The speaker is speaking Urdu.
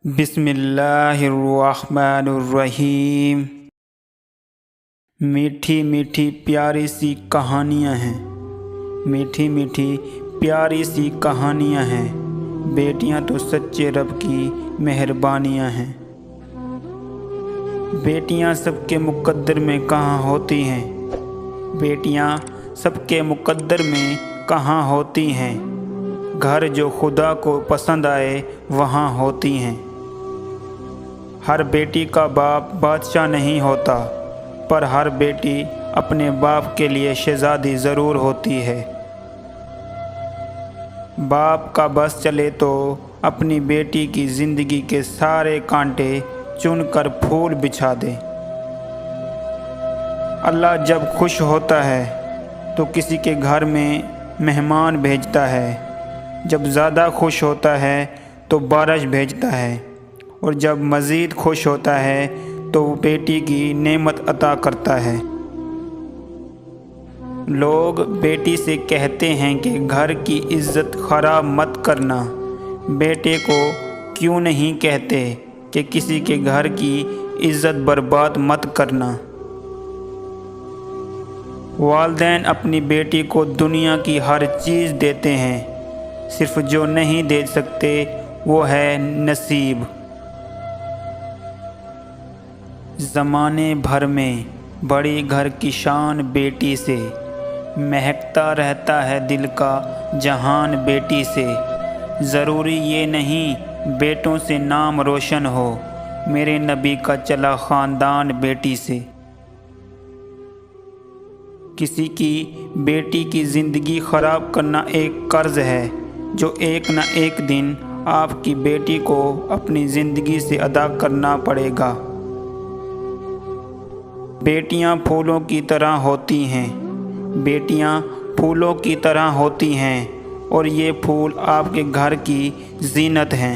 بسم اللہ الرحمن الرحیم۔ میٹھی میٹھی پیاری سی کہانیاں ہیں، میٹھی میٹھی پیاری سی کہانیاں ہیں، بیٹیاں تو سچے رب کی مہربانیاں ہیں۔ بیٹیاں سب کے مقدر میں کہاں ہوتی ہیں، بیٹیاں سب کے مقدر میں کہاں ہوتی ہیں، گھر جو خدا کو پسند آئے وہاں ہوتی ہیں۔ ہر بیٹی کا باپ بادشاہ نہیں ہوتا، پر ہر بیٹی اپنے باپ کے لیے شہزادی ضرور ہوتی ہے۔ باپ کا بس چلے تو اپنی بیٹی کی زندگی کے سارے کانٹے چن کر پھول بچھا دے۔ اللہ جب خوش ہوتا ہے تو کسی کے گھر میں مہمان بھیجتا ہے، جب زیادہ خوش ہوتا ہے تو بارش بھیجتا ہے، اور جب مزید خوش ہوتا ہے تو وہ بیٹی کی نعمت عطا کرتا ہے۔ لوگ بیٹی سے کہتے ہیں کہ گھر کی عزت خراب مت کرنا، بیٹے کو کیوں نہیں کہتے کہ کسی کے گھر کی عزت برباد مت کرنا۔ والدین اپنی بیٹی کو دنیا کی ہر چیز دیتے ہیں، صرف جو نہیں دے سکتے وہ ہے نصیب۔ زمانے بھر میں بڑی گھر کی شان بیٹی سے، مہکتا رہتا ہے دل کا جہان بیٹی سے۔ ضروری یہ نہیں بیٹوں سے نام روشن ہو، میرے نبی کا چلا خاندان بیٹی سے۔ کسی کی بیٹی کی زندگی خراب کرنا ایک قرض ہے جو ایک نہ ایک دن آپ کی بیٹی کو اپنی زندگی سے ادا کرنا پڑے گا۔ بیٹیاں پھولوں کی طرح ہوتی ہیں، بیٹیاں پھولوں کی طرح ہوتی ہیں، اور یہ پھول آپ کے گھر کی زینت ہیں۔